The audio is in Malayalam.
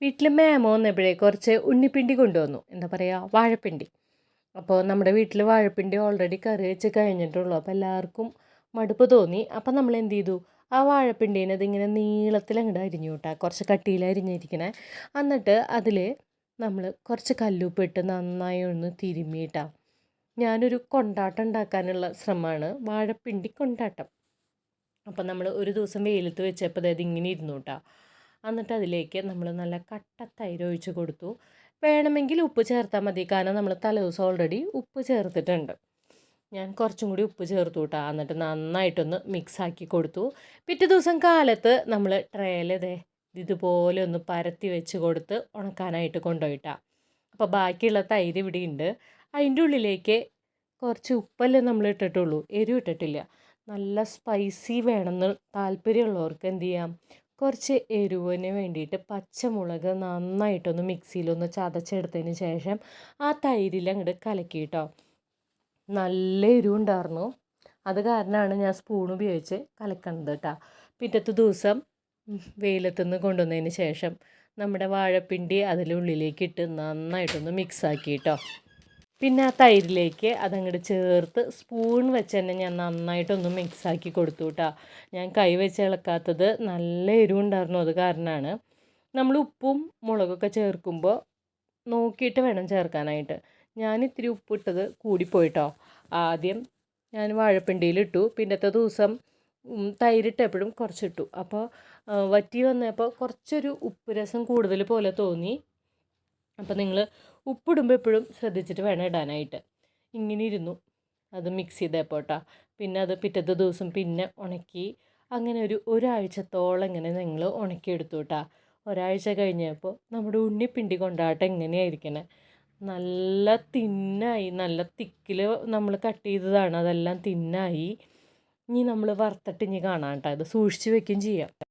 വീട്ടിൽ മേമ വന്നപ്പോഴേ കുറച്ച് ഉണ്ണിപ്പിണ്ടി കൊണ്ടുവന്നു. എന്താ പറയുക, വാഴപ്പിണ്ടി. അപ്പോൾ നമ്മുടെ വീട്ടിൽ വാഴപ്പിണ്ടി ഓൾറെഡി കറി വെച്ച് കഴിഞ്ഞിട്ടുള്ളൂ. അപ്പോൾ എല്ലാവർക്കും മടുപ്പ് തോന്നി. അപ്പോൾ നമ്മൾ എന്ത് ചെയ്തു, ആ വാഴപ്പിണ്ടീനെ ഇതിങ്ങനെ നീളത്തിൽ അങ്ങോട്ട് അരിഞ്ഞു കൂട്ടാ, കുറച്ച് കട്ടിയിൽ അരിഞ്ഞിരിക്കണേ. എന്നിട്ട് അതിൽ നമ്മൾ കുറച്ച് കല്ലുപ്പിട്ട് നന്നായി ഒന്ന് തിരുമ്മിയിട്ടാ. ഞാനൊരു കൊണ്ടാട്ടം ഉണ്ടാക്കാനുള്ള ശ്രമമാണ്, വാഴപ്പിണ്ടി കൊണ്ടാട്ടം. അപ്പം നമ്മൾ ഒരു ദിവസം വെയിലത്ത് വെച്ചപ്പോൾ അതായത് ഇങ്ങനെ ഇരുന്നു കേട്ടോ. എന്നിട്ട് അതിലേക്ക് നമ്മൾ നല്ല കട്ട തൈര് ഒഴിച്ച് കൊടുത്തു. വേണമെങ്കിൽ ഉപ്പ് ചേർത്താൽ മതി, കാരണം നമ്മൾ തലേദിവസം ഓൾറെഡി ഉപ്പ് ചേർത്തിട്ടുണ്ട്. ഞാൻ കുറച്ചും കൂടി ഉപ്പ് ചേർത്തു കേട്ടോ. എന്നിട്ട് നന്നായിട്ടൊന്ന് മിക്സാക്കി കൊടുത്തു. പിറ്റേ ദിവസം കാലത്ത് നമ്മൾ ട്രേയിൽ ഇതുപോലെ ഒന്ന് പരത്തി വെച്ച് കൊടുത്ത് ഉണക്കാനായിട്ട് കൊണ്ടുപോയിട്ടാ. അപ്പോൾ ബാക്കിയുള്ള തൈര് ഇവിടെ ഉണ്ട്. അതിൻ്റെ ഉള്ളിലേക്ക് കുറച്ച് ഉപ്പല്ലേ നമ്മൾ ഇട്ടിട്ടുള്ളൂ, എരിവ് ഇട്ടിട്ടില്ല. നല്ല സ്പൈസി വേണമെന്ന് താല്പര്യമുള്ളവർക്ക് എന്ത് ചെയ്യാം, കുറച്ച് എരിവിന് വേണ്ടിയിട്ട് പച്ചമുളക് നന്നായിട്ടൊന്ന് മിക്സിയിലൊന്ന് ചതച്ചെടുത്തതിന് ശേഷം ആ തൈരിൽ അങ്ങോട്ട് കലക്കിയിട്ടോ. നല്ല എരിവുണ്ടായിരുന്നു. അത് കാരണമാണ് ഞാൻ സ്പൂൺ ഉപയോഗിച്ച് കലക്കണത് കേട്ടോ. പിറ്റത്തെ ദിവസം വെയിലത്തുനിന്ന് കൊണ്ടുവന്നതിന് ശേഷം നമ്മുടെ വാഴപ്പിണ്ടി അതിലുള്ളിലേക്ക് ഇട്ട് നന്നായിട്ടൊന്ന് മിക്സാക്കി കേട്ടോ. പിന്നെ ആ തൈരിലേക്ക് അതങ്ങോട്ട് ചേർത്ത് സ്പൂൺ വെച്ച് തന്നെ ഞാൻ നന്നായിട്ടൊന്ന് മിക്സാക്കി കൊടുത്തു കേട്ടോ. ഞാൻ കൈ വെച്ച് ഇളക്കാത്തത് നല്ല എരിവുണ്ടായിരുന്നു, അത് കാരണമാണ്. നമ്മൾ ഉപ്പും മുളകൊക്കെ ചേർക്കുമ്പോൾ നോക്കിയിട്ട് വേണം ചേർക്കാനായിട്ട്. ഞാൻ ഇത്തിരി ഉപ്പിട്ടത് കൂടിപ്പോയിട്ടോ. ആദ്യം ഞാൻ വാഴപ്പിണ്ടിയിലിട്ടു, പിന്നത്തെ ദിവസം തൈരിട്ടപ്പോഴും കുറച്ചിട്ടു. അപ്പോൾ വറ്റി വന്നപ്പോൾ കുറച്ചൊരു ഉപ്പ് രസം കൂടുതൽ പോലെ തോന്നി. അപ്പോൾ നിങ്ങൾ ഉപ്പിടുമ്പോൾ എപ്പോഴും ശ്രദ്ധിച്ചിട്ട് വേണം ഇടാനായിട്ട്. ഇങ്ങനെ ഇരുന്നു അത് മിക്സ് ചെയ്തപ്പോൾ കേട്ടോ. പിന്നെ അത് പിറ്റത്തെ ദിവസം പിന്നെ ഉണക്കി. അങ്ങനെ ഒരാഴ്ചത്തോളം ഇങ്ങനെ നിങ്ങൾ ഉണക്കിയെടുത്തു കേട്ടോ. ഒരാഴ്ച കഴിഞ്ഞപ്പോൾ നമ്മുടെ ഉണ്ണിപ്പിണ്ടി കൊണ്ടാട്ടം എങ്ങനെയായിരിക്കണേ, നല്ല തിന്നായി, നല്ല തിക്കിൽ നമ്മൾ കട്ട് ചെയ്തതാണ്, അതെല്ലാം തിന്നായി. ഇനി നമ്മൾ വറുത്തിട്ട് ഇനി കാണാം കേട്ടോ. ഇത് സൂക്ഷിച്ച് വെക്കുകയും ചെയ്യാം.